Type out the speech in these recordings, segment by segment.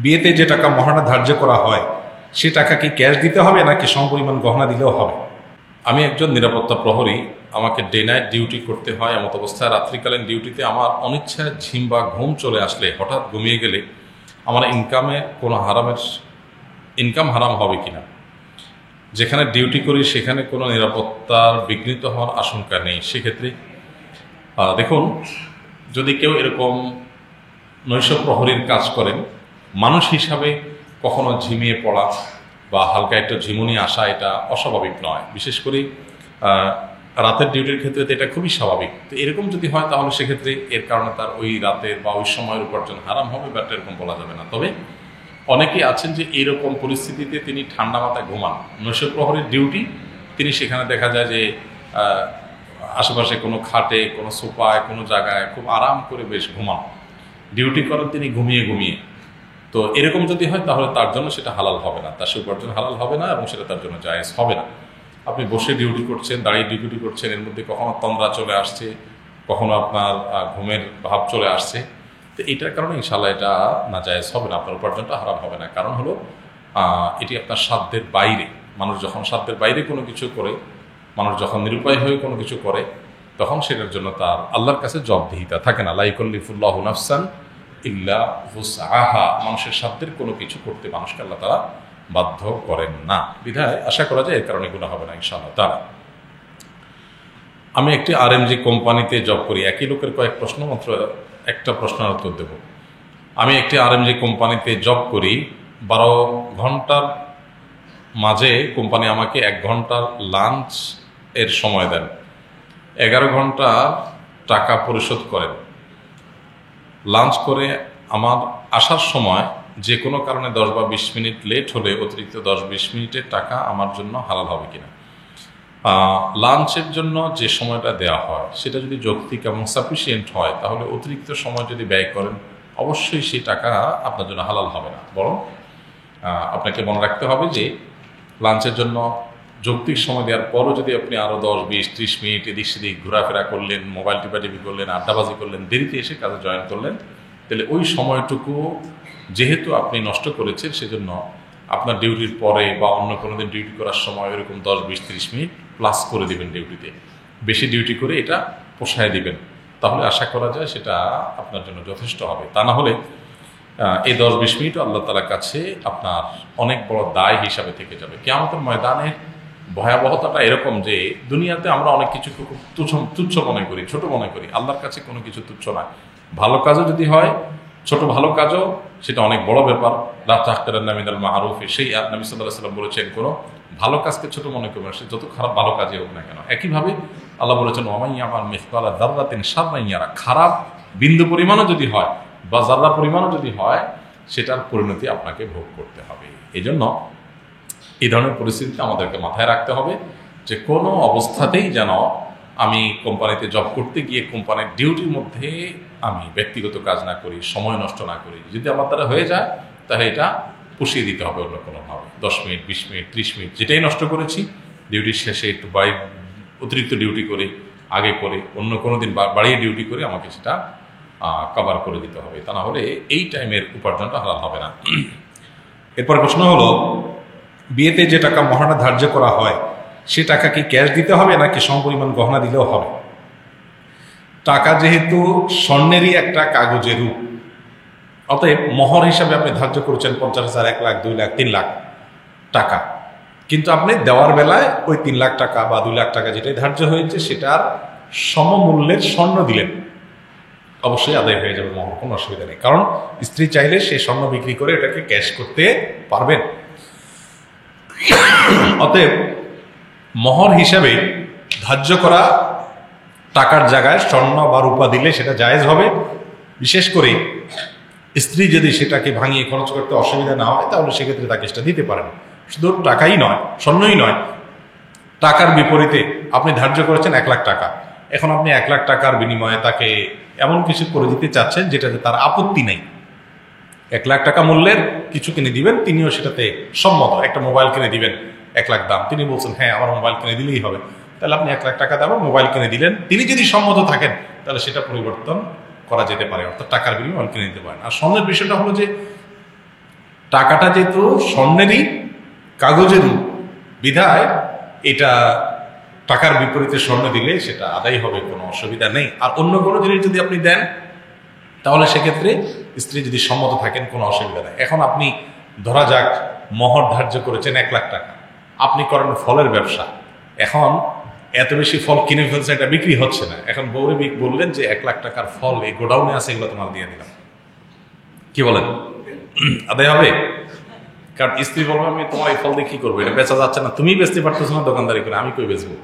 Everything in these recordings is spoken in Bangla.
বিয়েতে যে টাকা মহারণা ধার্য করা হয় সে টাকা কি ক্যাশ দিতে হবে নাকি সমপরিমাণ গহনা দিলেও হবে? আমি একজন নিরাপত্তা প্রহরী। আমাকে ডে নাইট ডিউটি করতে হয়। এমত অবস্থায় রাত্রিকালীন ডিউটিতে আমার অনিচ্ছায় ঝিম বা ঘুম চলে আসলে, হঠাৎ ঘুমিয়ে গেলে আমার ইনকামে কোনো ইনকাম হারাম হবে কিনা? যেখানে ডিউটি করি সেখানে কোনো নিরাপত্তার বিঘ্নিত হওয়ার আশঙ্কা নেই। সেক্ষেত্রে দেখুন, যদি কেউ এরকম নৈশ প্রহরীর কাজ করেন, মানুষ হিসাবে কখনো ঝিমিয়ে পড়া বা হালকা একটা ঝিমুনি আসা এটা অস্বাভাবিক নয়। বিশেষ করে রাতের ডিউটির ক্ষেত্রে তো এটা খুবই স্বাভাবিক। তো এরকম যদি হয় তাহলে সেক্ষেত্রে এর কারণে তার ওই রাতের বা ওই সময়ের উপার্জন হারাম হবে বা এরকম বলা যাবে না। তবে অনেকেই আছেন যে এইরকম পরিস্থিতিতে তিনি ঠান্ডা মাথায় ঘুমান। নৈশ প্রহরীর ডিউটি, তিনি সেখানে দেখা যায় যে আশেপাশে কোনো খাটে, কোনো সোফায়, কোনো জায়গায় খুব আরাম করে বেশ ঘুমান, ডিউটি করেন তিনি ঘুমিয়ে ঘুমিয়ে। তো এরকম যদি হয় তাহলে তার জন্য সেটা হালাল হবে না, তার সে উপার্জন হালাল হবে না এবং সেটা তার জন্য জায়েজ হবে না। আপনি বসে ডিউটি করছেন, দাঁড়িয়ে ডিউটি করছেন, এর মধ্যে কখনো তন্দ্রা চলে আসছে, কখনো আপনার ঘুমের ভাব চলে আসছে, তো এইটার কারণে ইনশাল্লাহ এটা না জায়েজ হবে না, আপনার উপার্জনটা হারাম হবে না। কারণ হলো এটি আপনার সাধ্যের বাইরে। মানুষ যখন সাধ্যের বাইরে কোনো কিছু করে, মানুষ যখন নিরুপায় হয়ে কোনো কিছু করে, তখন সেটার জন্য তার আল্লাহর কাছে জবাবদিহিতা থাকে না। লা ইউকাল্লিফুল্লাহু নাফসান ইল্লা উসআহা। মানুষের সাধ্যের কোনো কিছু করতে মানুষকে আল্লাহ তাআলা বাধ্য করেন না। বিধায় আশা করা যায় এর কারণে গুনাহ হবে না ইনশাআল্লাহ তাআলা। আমি একটি আরএমজি কোম্পানিতে জব করি। একই লোকের কয়েক প্রশ্ন, মাত্র একটা প্রশ্নের উত্তর দেব। আমি একটি আরএমজি কোম্পানিতে জব করি। 12 ঘন্টার মাঝে কোম্পানি আমাকে 1 ঘন্টার লাঞ্চ এর সময় দেন। 11 ঘন্টা টাকা পরিশোধ করেন। লাঞ্চ করে আমার আসার সময় যে কোনো কারণে 10 বা 20 মিনিট লেট হলে অতিরিক্ত 10-20 মিনিটের টাকা আমার জন্য হালাল হবে কিনা? লাঞ্চের জন্য যে সময়টা দেওয়া হয় সেটা যদি যৌক্তিক এবং সাফিসিয়েন্ট হয় তাহলে অতিরিক্ত সময় যদি ব্যয় করেন অবশ্যই সেই টাকা আপনার জন্য হালাল হবে না। বরং আপনাকে মনে রাখতে হবে যে লাঞ্চের জন্য যৌক্তিক সময় দেওয়ার পরও যদি আপনি আরও 10-20-30 মিনিট এদিক সেদিক ঘোরাফেরা করলেন, মোবাইল টিপাটিপি করলেন, আড্ডাবাজি করলেন, দেরিতে এসে কাজে জয়েন করলেন, তাহলে ওই সময়টুকু যেহেতু আপনি নষ্ট করেছেন, সেজন্য আপনার ডিউটির পরে বা অন্য কোনো দিন ডিউটি করার সময় এরকম 10-20-30 মিনিট প্লাস করে দিবেন ডিউটিতে, বেশি ডিউটি করে এটা পোষায় দিবেন। তাহলে আশা করা যায় সেটা আপনার জন্য যথেষ্ট হবে। তা না হলে এই 10-20 মিনিটও আল্লাহ তাআলার কাছে আপনার অনেক বড় দায় হিসাবে থেকে যাবে। কিয়ামতের ময়দানে ভয়াবহতাটা এরকম যে দুনিয়াতে আমরা অনেক কিছু খুব তুচ্ছ মনে করি, ছোট মনে করি। আল্লাহর কাছে কোনো কিছু তুচ্ছ না। ভালো কাজও যদি হয়, ছোট ভালো কাজও সেটা অনেক বড় ব্যাপার। লা তাহকিরান্না মিনাল মা'রুফ, সেই নবী সাল্লাল্লাহু আলাইহি ওয়াসাল্লাম বলেছেন কোনো ভালো কাজকে ছোট মনে করবেন, সে যত খারাপ ভালো কাজই হোক না কেন। একইভাবে আল্লাহ বলেছেন ওয়া মান ইয়ামাল মিসকালা যাররাতিন শাররান ইয়ারা, খারাপ বিন্দু পরিমাণও যদি হয় বা যাররা পরিমাণও যদি হয় সেটার পরিণতি আপনাকে ভোগ করতে হবে। এই জন্য এই ধরনের পরিস্থিতিতে আমাদেরকে মাথায় রাখতে হবে যে কোনো অবস্থাতেই যেন আমি কোম্পানিতে জব করতে গিয়ে কোম্পানির ডিউটির মধ্যে আমি ব্যক্তিগত কাজ না করি, সময় নষ্ট না করি। যদি আমার দ্বারা হয়ে যায় তাহলে এটা পুষিয়ে দিতে হবে অন্য কোনোভাবে। 10 মিনিট, 20 মিনিট, 30 মিনিট যেটাই নষ্ট করেছি ডিউটির শেষে একটু অতিরিক্ত ডিউটি করে, আগে করে, অন্য কোনো দিন বাড়িয়ে ডিউটি করে আমাকে সেটা কভার করে দিতে হবে। তা না হলে এই টাইমের উপার্জনটা হালাল হবে না। এরপর প্রশ্ন হলো, বিয়েতে যে টাকা মহারণা ধার্য করা হয় সে টাকা কি ক্যাশ দিতে হবে নাকি সমপরিমাণ গহনা দিলেও হবে? টাকা যেহেতু স্বর্ণেরই একটা কাগজের রূপ, অতএব মহর হিসাবে আপনি ধার্য করেছেন 50,000, 1 লাখ, 2 লাখ, 3 লাখ টাকা, কিন্তু আপনি দেওয়ার বেলায় ওই 3 লাখ টাকা বা 2 লাখ টাকা যেটাই ধার্য হয়েছে সেটার সমমূল্যের স্বর্ণ দিলেন, অবশ্যই আদায় হয়ে যাবে মহর, কোনো অসুবিধা নেই। কারণ স্ত্রী চাইলে সে স্বর্ণ বিক্রি করে এটাকে ক্যাশ করতে পারবেন। অতএব মহর হিসাবে ধার্য করা টাকার জায়গায় স্বর্ণ বা রূপা দিলে সেটা জায়েজ হবে। বিশেষ করে স্ত্রী যদি সেটাকে ভাঙিয়ে খরচ করতে অসুবিধা না হয় তাহলে সেক্ষেত্রে তাকে সেটা দিতে পারেন। শুধু টাকাই নয়, স্বর্ণই নয়, টাকার বিপরীতে আপনি ধার্য করেছেন 1 লাখ টাকা, এখন আপনি 1 লাখ টাকার বিনিময়ে তাকে এমন কিছু করে দিতে চাচ্ছেন যেটাতে তার আপত্তি নেই। 1 লাখ টাকা মূল্যের কিছু কিনে দিবেন, তিনিও সেটাতে সম্মত। একটা মোবাইল কিনে দিবেন 1 লাখ দাম, তিনি বলছেন হ্যাঁ আমার মোবাইল কিনে দিলেই হবে, তাহলে আপনি 1 লাখ টাকা দেবেন, মোবাইল কিনে দিলেন। তিনি যদি সম্মত থাকেন তাহলে সেটা পরিবর্তন করা যেতে পারে, অর্থাৎ টাকার বিনিময়ে মোবাইল কিনে দিতে পারেন। আর স্বর্ণের বিষয়টা হলো যে টাকাটা যেহেতু স্বর্ণেরই কাগজেরও বিধায় এটা টাকার বিপরীতে স্বর্ণ দিলে সেটা আদায় হবে, কোনো অসুবিধা নেই। আর অন্য কোনো জিনিস যদি আপনি দেন তাহলে সেক্ষেত্রে স্ত্রী যদি সম্মত থাকেন কোনো অসুবিধা নেই। এখন আপনি ধরা যাক মহর ধার্য করেছেন 1 লাখ টাকা, আপনি করেন ফলের ব্যবসা, এখন এত বেশি ফল কিনে ফেলছে, এটা বিক্রি হচ্ছে না, এখন বউরে বললেন যে 1 লাখ টাকার ফল এই গোডাউনে আছে, এগুলো তোমার দিয়ে দিলাম, কি বলেন, আদায় হবে? কারণ স্ত্রী বলবে আমি তোমার এই ফল দিয়ে কি করবো, এটা বেচা যাচ্ছে না, তুমি বেচতে পারতেছো না দোকানদারি করে, আমি কই বেচবো?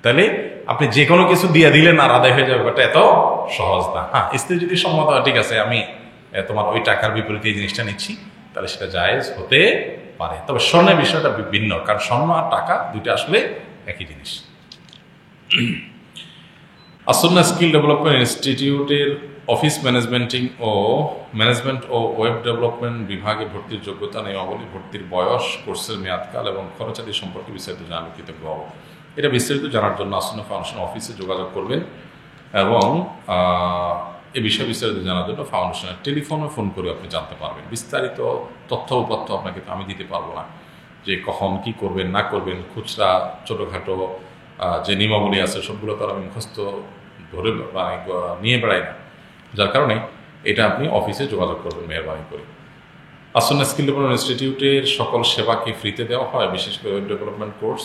তাহলে আপনি যে কোনো কিছু দিয়ে দিলেন আর আদায় হয়ে যাবে, এটা এত সহজ না। হ্যাঁ, স্ত্রী যদি সম্মত হয় ঠিক আছে আমি তোমার ওই টাকার বিপরীতে এই জিনিসটা নিচ্ছি, তাহলে সেটা জায়েজ হতে পারে। তবে স্বর্ণের বিষয়টা ভিন্ন, কারণ স্বর্ণ আর টাকা দুইটা আসলে একই জিনিস। আসন্না স্কিল ডেভেলপমেন্ট ইনস্টিটিউটের অফিস ম্যানেজমেন্ট ও ওয়েব ডেভেলপমেন্ট বিভাগে ভর্তির যোগ্যতা নিয়মাবলী, ভর্তির বয়স, কোর্সের মেয়াদকাল এবং খরচাদি সম্পর্কে বিস্তারিত জানার কৃতজ্ঞ হব। এটা বিস্তারিত জানার জন্য আসন্না ফাউন্ডেশন অফিসে যোগাযোগ করবেন এবং এই বিষয়ে বিস্তারিত জানার জন্য ফাউন্ডেশনের টেলিফোনে ফোন করে আপনি জানতে পারবেন। বিস্তারিত তথ্য উপাত্ত আপনাকে আমি দিতে পারবো না, যে কখন কি করবেন না করবেন, খুচরা ছোটোখাটো যে নিয়মাবলী আছে সবগুলো তো আমি মুখস্থ ধরে নিয়ে বেড়াই না, যার কারণে এটা আপনি অফিসে যোগাযোগ করবেন মেহরবানি করে। আসন্না স্কিল ডেভেলপমেন্ট ইনস্টিটিউটের সকল সেবা কি ফ্রিতে দেওয়া হয়, বিশেষ করে ওয়েব ডেভেলপমেন্ট কোর্স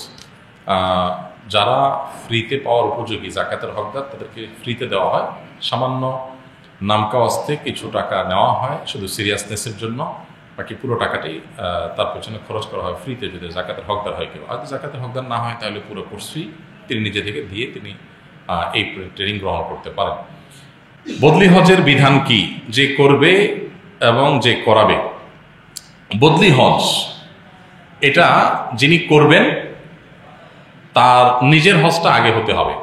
যারা ফ্রিতে পাওয়ার উপযোগী, জাকাতের হকদার, তাদেরকে ফ্রিতে দেওয়া হয়। সামান্য নামকাওয়াস্তে কিছু টাকা নেওয়া হয় শুধু সিরিয়াসনেসের জন্য, বাকি পুরো টাকাটাই তার পেছনে খরচ করা হয় ফ্রিতে, যদি জাকাতের হকদার হয় কেউ। আর জাকাতের হকদার না হয় তাহলে পুরো কোর্স ফি তিনি নিজে থেকে দিয়ে তিনি এই ট্রেনিং গ্রহণ করতে পারেন। বদলি হজের বিধান কি, যে করবে এবং যে করাবে? বদলি হজ এটা যিনি করবেন তার নিজের হজটা আগে হতে হবে।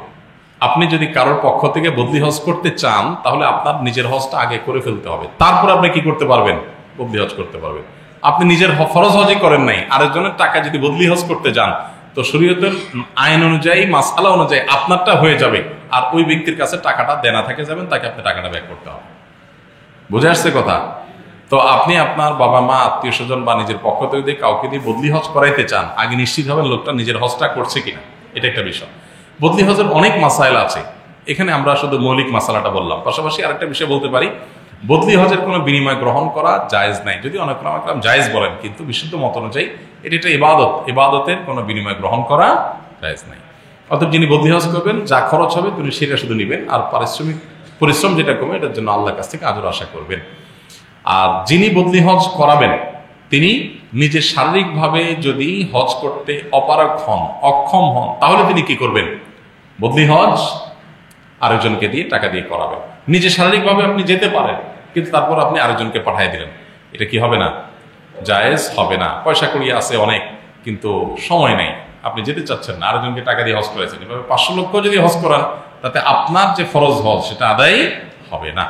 আপনি যদি কারোর পক্ষ থেকে বদলি হজ করতে চান তাহলে আপনার নিজের হজটা আগে করে ফেলতে হবে, তারপর আপনি কি করতে পারবেন, বদলি হজ করতে পারবেন। আপনি নিজের ফরজ হজই করেন নাই, আরেকজনের টাকা যদি বদলি হজ করতে যান তো শরীয়তের আইন অনুযায়ী, মাসআলা অনুযায়ী আপনারটা হয়ে যাবে, আর ওই ব্যক্তির কাছে টাকাটা দেনা থাকে যাবেন, তাকে আপনি টাকাটা ব্যাক করতে হবে। বুঝে আসছে কথা? তো আপনি আপনার বাবা মা, আত্মীয় স্বজন বা নিজের পক্ষ থেকে যদি কাউকে দিয়ে বদলি হজ করাইতে চান, আগে নিশ্চিত হবেন লোকটা নিজের হজটা করছে কিনা, এটা একটা বিষয়। বদলি হজের অনেক মাসাইল আছে, এখানে আমরা শুধু মৌলিক মাসালাটা বললাম। পাশাপাশি আরেকটা বিষয় বলতে পারি, বদলি হজের কোনো বিনিময় গ্রহণ করা জায়েজ নাই, যদি অনেক ওলামা জায়েজ বলেন, কিন্তু বিশুদ্ধ মত অনুযায়ী এটা একটা ইবাদত, ইবাদতের কোনো বিনিময় গ্রহণ করা জায়েজ নাই। অর্থাৎ যিনি বদলি হজ করবেন যা খরচ হবে তিনি সেটা শুধু নেবেন, আর পরিশ্রম যেটা কমে এটার জন্য আল্লাহর কাছ থেকে আজর আশা করবেন। আর যিনি বদলি হজ করাবেন তিনি নিজে শারীরিকভাবে যদি হজ করতে অপারগ হন, অক্ষম হন, তাহলে তিনি কি করবেন, বদলি হজ আরেকজনকে দিয়ে টাকা দিয়ে করাবেন। নিজে শারীরিকভাবে আপনি যেতে পারেন, কিন্তু তারপর আপনি আরেকজনকে পাঠিয়ে দিলেন, এটা কি হবে না, জায়েজ হবে না। পয়সা কড়িয়ে আছে অনেক, কিন্তু সময় নেই, আপনি যেতে চাচ্ছেন না, আরেকজনকে টাকা দিয়ে হজ করেছেন, এভাবে 500 লক্ষ যদি হজ করান তাতে আপনার যে ফরজ হজ সেটা আদায় হবে না।